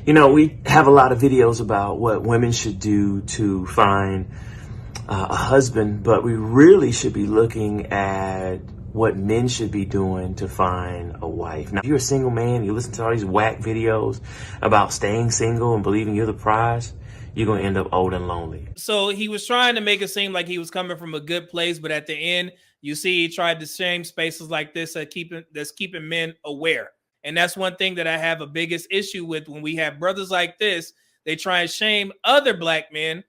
You know, we have a lot of videos about what women should do to find a husband, but we really should be looking at what men should be doing to find a wife. Now, if you're a single man, you listen to all these whack videos about staying single and believing you're the prize, you're going to end up old and lonely. So he was trying to make it seem like he was coming from a good place, but at the end, you see, he tried to shame spaces like this that's keeping men aware. And that's one thing that I have a biggest issue with when we have brothers like this. They try and shame other black men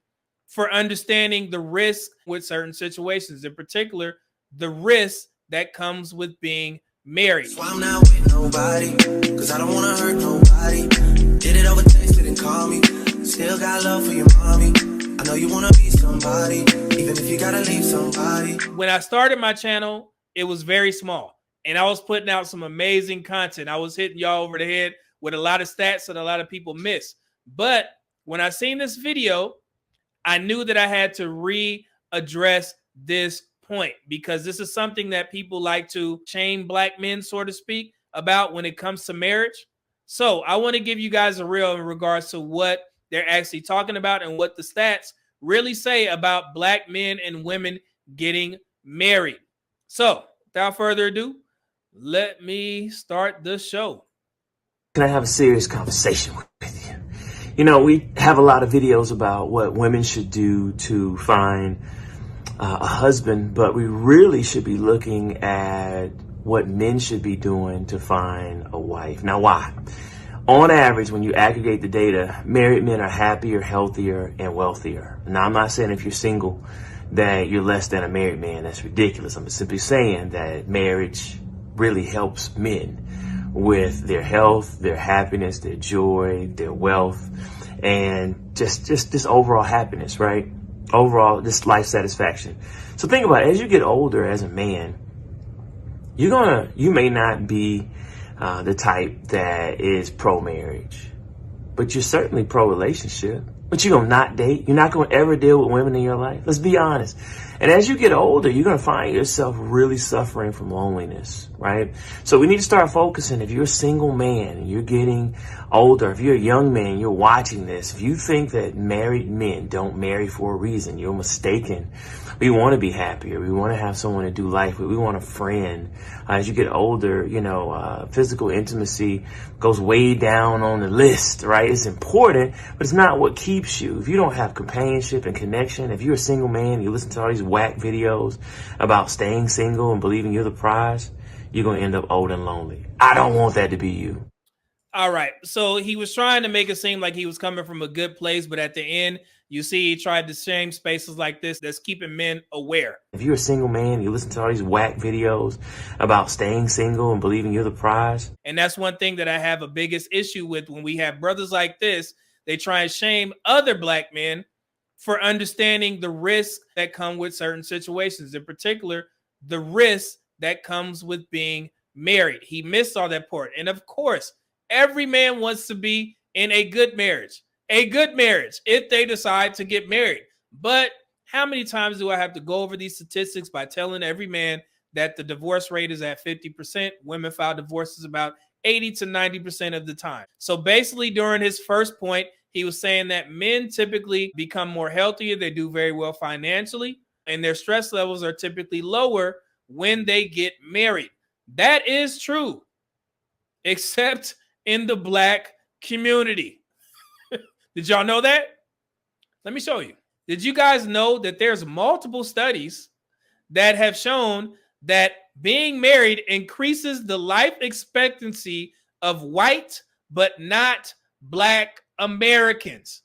for understanding the risk with certain situations, in particular, the risk that comes with being married. So I'm not with nobody, cause I don't wanna hurt nobody. Did it over text, didn't call me. Still got love for your mommy. I know you wanna be somebody, even if you gotta leave somebody. When I started my channel, it was very small. And I was putting out some amazing content. I was hitting y'all over the head with a lot of stats that a lot of people miss. But when I seen this video, I knew that I had to readdress this point, because this is something that people like to shame black men, so to speak, about when it comes to marriage. So I want to give you guys a real in regards to what they're actually talking about and what the stats really say about black men and women getting married. So without further ado, let me start the show. Can I have a serious conversation with you? You know, we have a lot of videos about what women should do to find a husband, but we really should be looking at what men should be doing to find a wife. Now, why? On average, when you aggregate the data, married men are happier, healthier, and wealthier. Now, I'm not saying if you're single that you're less than a married man. That's ridiculous. I'm simply saying that marriage really helps men with their health, their happiness, their joy, their wealth, and just this overall happiness, right? Overall, this life satisfaction. So think about it. As you get older as a man, you may not be the type that is pro-marriage, but you're certainly pro-relationship. But you're going to not date. You're not going to ever deal with women in your life. Let's be honest. And as you get older, you're going to find yourself really suffering from loneliness, right? So we need to start focusing. If you're a single man and you're getting older, if you're a young man, you're watching this, if you think that married men don't marry for a reason, you're mistaken. We want to be happier. We want to have someone to do life with. We want a friend. As you get older, physical intimacy goes way down on the list, right? It's important, but it's not what keeps you. If you don't have companionship and connection, if you're a single man, you listen to all these whack videos about staying single and believing you're the prize, you're going to end up old and lonely. I don't want that to be you. All right. So he was trying to make it seem like he was coming from a good place, but at the end, you see, he tried to shame spaces like this that's keeping men aware. If you're a single man, you listen to all these whack videos about staying single and believing you're the prize. And that's one thing that I have a biggest issue with when we have brothers like this. They try and shame other black men for understanding the risk that come with certain situations, in particular, the risk that comes with being married. He missed all that part. And of course, every man wants to be in a good marriage if they decide to get married. But how many times do I have to go over these statistics by telling every man that the divorce rate is at 50%? Women file divorces about 80 to 90% of the time. So basically, during his first point, he was saying that men typically become more healthier. They do very well financially, and their stress levels are typically lower when they get married. That is true, except in the black community. Did y'all know that? Let me show you. Did you guys know that there's multiple studies that have shown that being married increases the life expectancy of white but not black Americans?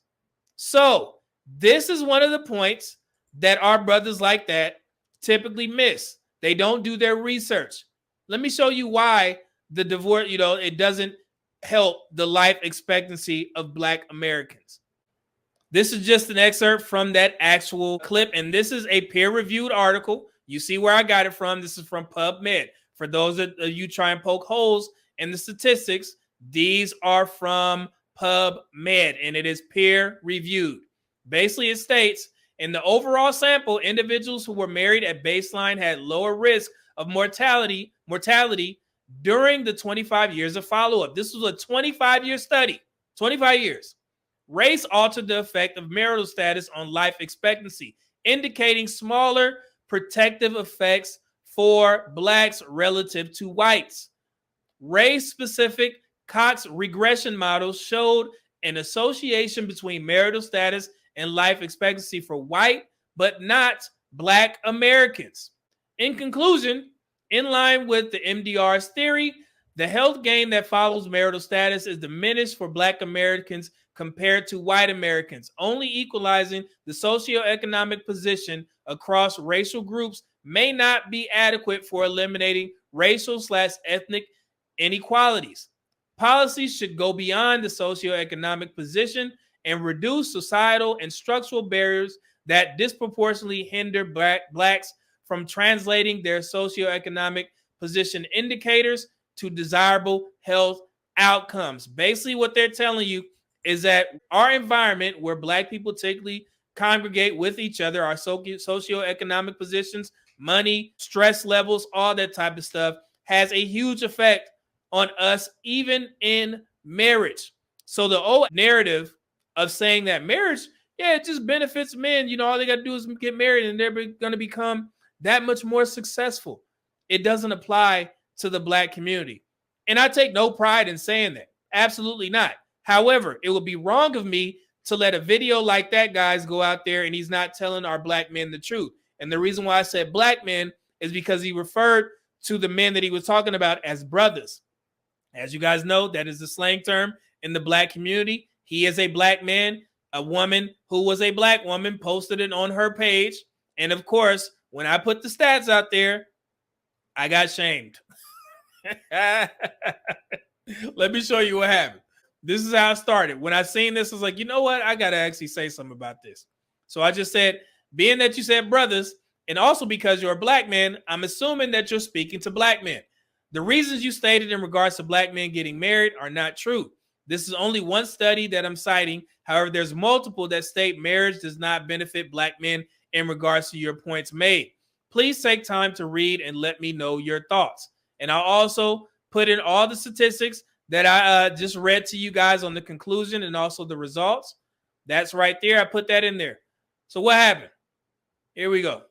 So this is one of the points that our brothers like that typically miss. They don't do their research. Let me show you why the divorce, it doesn't help the life expectancy of black Americans. This is just an excerpt from that actual clip, and this is a peer-reviewed article. You see where I got it from. This is from PubMed. For those of you try and poke holes in the statistics, these are from PubMed, and it is peer-reviewed. Basically, it states, in the overall sample, individuals who were married at baseline had lower risk of mortality during the 25 years of follow-up. This was a 25-year study. 25 years. Race altered the effect of marital status on life expectancy, indicating smaller protective effects for blacks relative to whites. Race-specific Cox regression models showed an association between marital status and life expectancy for white, but not black Americans. In conclusion, in line with the MDR's theory, the health gain that follows marital status is diminished for black Americans compared to white Americans, only equalizing the socioeconomic position across racial groups may not be adequate for eliminating racial/ethnic inequalities. Policies should go beyond the socioeconomic position and reduce societal and structural barriers that disproportionately hinder blacks from translating their socioeconomic position indicators to desirable health outcomes. Basically, what they're telling you is that our environment where black people typically congregate with each other, our socioeconomic positions, money, stress levels, all that type of stuff, has a huge effect on us, even in marriage. So the old narrative of saying that marriage, yeah, it just benefits men. You know, all they got to do is get married and they're going to become that much more successful. It doesn't apply to the black community. And I take no pride in saying that. Absolutely not. However, it would be wrong of me to let a video like that guy's go out there and he's not telling our black men the truth. And the reason why I said black men is because he referred to the men that he was talking about as brothers. As you guys know, that is the slang term in the black community. He is a black man. A woman who was a black woman posted it on her page. And of course, when I put the stats out there, I got shamed. Let me show you what happened. This is how it started. When I seen this, I was like, you know what? I got to actually say something about this. So I just said, being that you said brothers, and also because you're a black man, I'm assuming that you're speaking to black men. The reasons you stated in regards to black men getting married are not true. This is only one study that I'm citing. However, there's multiple that state marriage does not benefit black men in regards to your points made. Please take time to read and let me know your thoughts. And I'll also put in all the statistics that I just read to you guys on the conclusion and also the results. That's right there. I put that in there. So what happened? Here we go.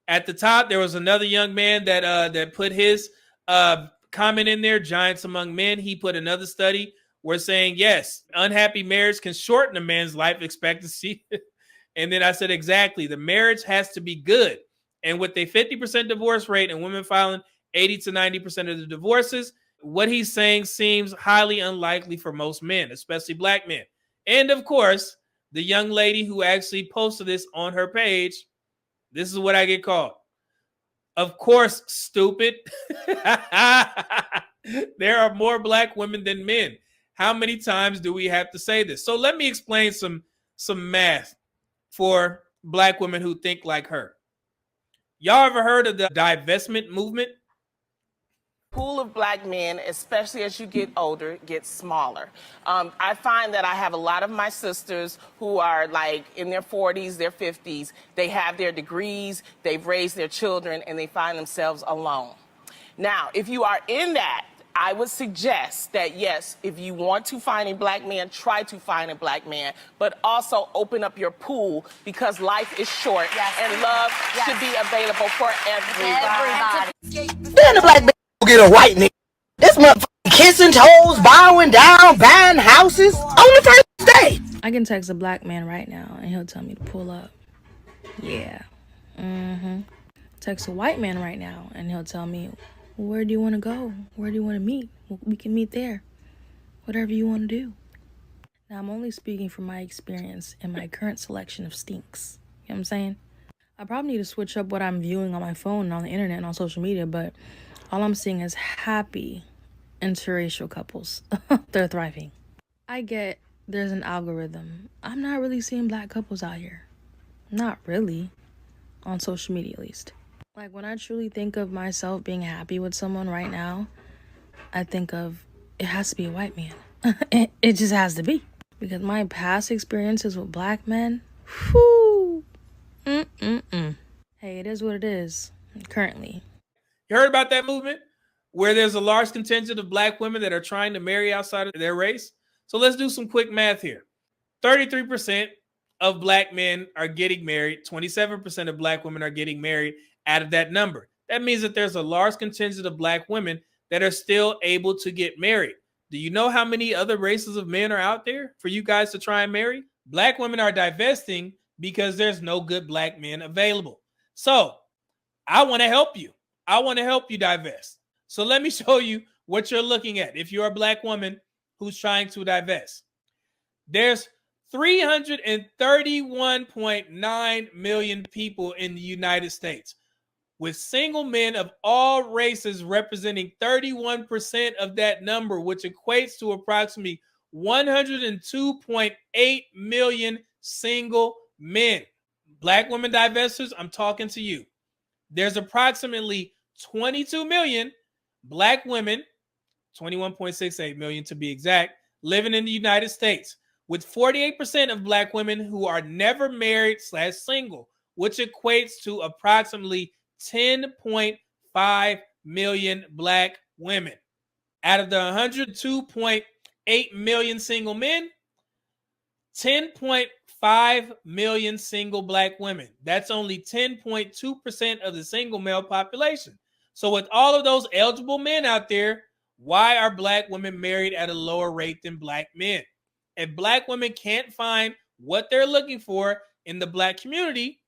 At the top, there was another young man that put his comment in there, Giants Among Men. He put another study where saying, yes, unhappy marriage can shorten a man's life expectancy. And then I said, exactly, the marriage has to be good. And with a 50% divorce rate and women filing 80 to 90% of the divorces, what he's saying seems highly unlikely for most men, especially black men. And of course, the young lady who actually posted this on her page, this is what I get called. Of course, stupid. There are more black women than men. How many times do we have to say this? So let me explain some math for black women who think like her. Y'all ever heard of the divestment movement? Pool of black men, especially as you get older, gets smaller. I find that I have a lot of my sisters who are like in their 40s, their 50s. They have their degrees, they've raised their children, and they find themselves alone. Now, if you are in that, I would suggest that, yes, if you want to find a black man, try to find a black man, but also open up your pool because life is short and love should be available for everybody. Then the black man get a white nigga. This motherfucker kissing toes, bowing down, buying houses on the first day. I can text a black man right now and he'll tell me to pull up. Yeah. Text a white man right now and he'll tell me, where do you want to go? Where do you want to meet? We can meet there. Whatever you want to do. Now, I'm only speaking from my experience and my current selection of stinks. You know what I'm saying? I probably need to switch up what I'm viewing on my phone and on the internet and on social media, but all I'm seeing is happy interracial couples. They're thriving. I get there's an algorithm. I'm not really seeing black couples out here. Not really. On social media, at least. Like, when I truly think of myself being happy with someone right now, I think of, it has to be a white man. It just has to be. Because my past experiences with black men, whoo, Hey, it is what it is, currently. You heard about that movement? Where there's a large contingent of black women that are trying to marry outside of their race? So let's do some quick math here. 33% of black men are getting married. 27% of black women are getting married out of that number. That means that there's a large contingent of black women that are still able to get married. Do you know how many other races of men are out there for you guys to try and marry? Black women are divesting because there's no good black men available. So I want to help you. I want to help you divest. So let me show you what you're looking at. If you're a black woman who's trying to divest, there's 331.9 million people in the United States, with single men of all races representing 31% of that number, which equates to approximately 102.8 million single men. Black women divestors, I'm talking to you. There's approximately 22 million black women, 21.68 million to be exact, living in the United States, with 48% of black women who are never married / single, which equates to approximately 10.5 million black women. Out of the 102.8 million single men, 10.5 million single black women. That's only 10.2% of the single male population. So with all of those eligible men out there, why are black women married at a lower rate than black men? If black women can't find what they're looking for in the black community,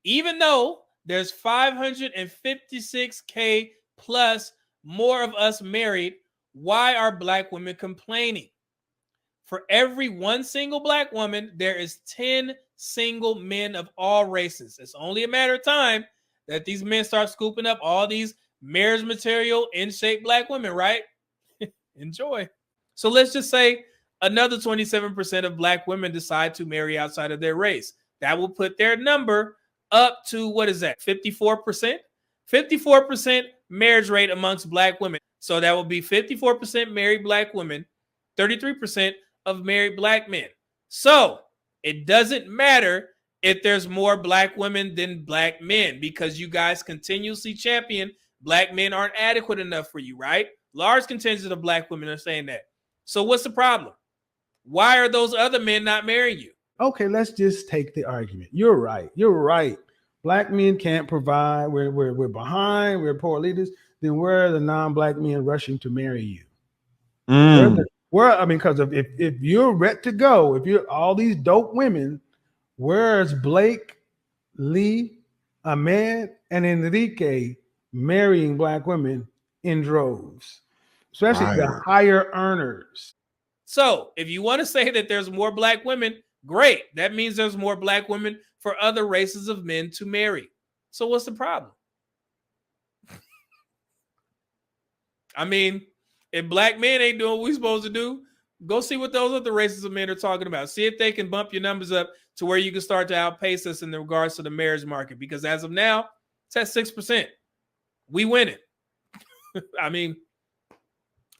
even though there's 556K plus more of us married, why are black women complaining? For every one single black woman, there is 10 single men of all races. It's only a matter of time that these men start scooping up all these marriage material in shape black women, right? Enjoy. So let's just say another 27% of black women decide to marry outside of their race. That will put their number up to, what is that, 54%? 54% marriage rate amongst black women. So that will be 54% married black women, 33% of married black men. So it doesn't matter if there's more black women than black men, because you guys continuously champion black men aren't adequate enough for you, right? Large contingent of black women are saying that. So what's the problem? Why are those other men not marrying you? Okay, let's just take the argument. You're right. You're right. Black men can't provide. We're behind. We're poor leaders. Then where are the non-black men rushing to marry you? Because if you're ready to go, if you're all these dope women, where's Blake, Lee, Ahmed, and Enrique marrying black women in droves, especially the higher earners? So if you want to say that there's more black women, great. That means there's more black women for other races of men to marry. So what's the problem? I mean, if black men ain't doing what we're supposed to do, go see what those other races of men are talking about. See if they can bump your numbers up to where you can start to outpace us in regards to the marriage market. Because as of now, it's at 6%. We win it. I mean,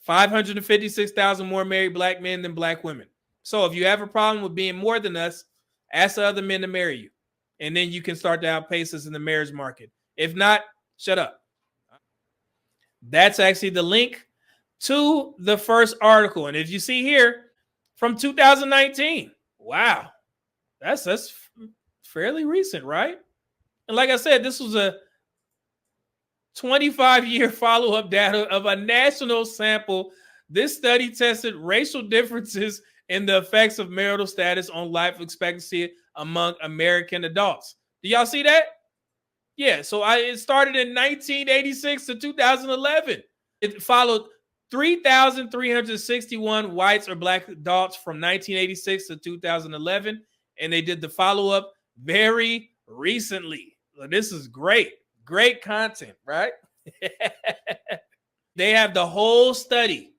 556,000 more married black men than black women. So if you have a problem with being more than us, ask the other men to marry you. And then you can start to outpace us in the marriage market. If not, shut up. That's actually the link to the first article. And if you see here, from 2019, wow, that's fairly recent, right? And like I said, this was a 25-year follow-up data of a national sample. This study tested racial differences in the effects of marital status on life expectancy among American adults. Do y'all see that? Yeah, so it started in 1986 to 2011. It followed 3,361 whites or black adults from 1986 to 2011, and they did the follow-up very recently. So this is great. Great content, right? They have the whole study.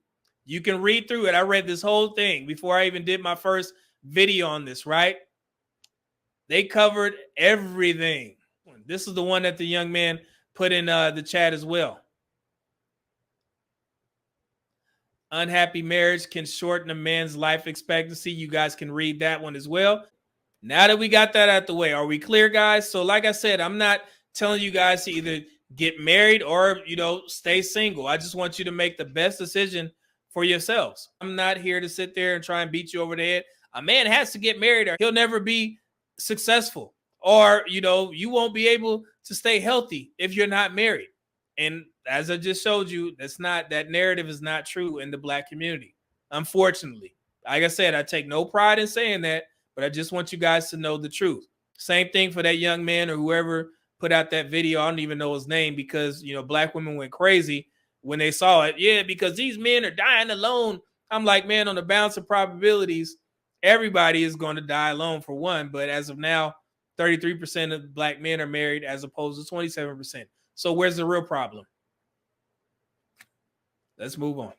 You can read through it. I read this whole thing before I even did my first video on this, right? They covered everything. This is the one that the young man put in the chat as well. Unhappy marriage can shorten a man's life expectancy. You guys can read that one as well. Now that we got that out the way, are we clear, guys? So like I said, I'm not telling you guys to either get married or, stay single. I just want you to make the best decision for yourselves. I'm not here to sit there and try and beat you over the head. A man has to get married or he'll never be successful. Or, you know, you won't be able to stay healthy if you're not married. And as I just showed you, that narrative is not true in the Black community, unfortunately. Like I said, I take no pride in saying that, but I just want you guys to know the truth. Same thing for that young man or whoever put out that video. I don't even know his name because, you know, Black women went crazy when they saw it. Yeah, because these men are dying alone. I'm like, man, on the balance of probabilities, everybody is going to die alone for one. But as of now, 33% of Black men are married as opposed to 27%. So where's the real problem? Let's move on.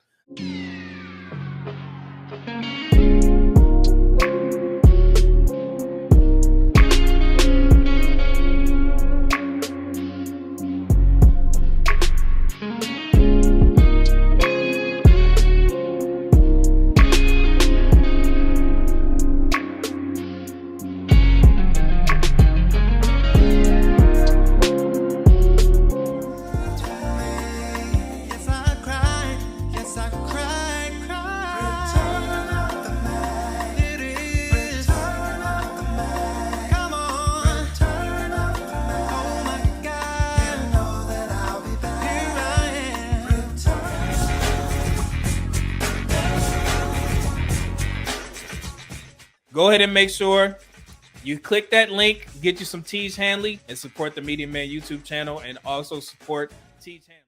Go ahead and make sure you click that link, get you some Teej Hanley, and support the Medium Man YouTube channel, and also support Teej Hanley.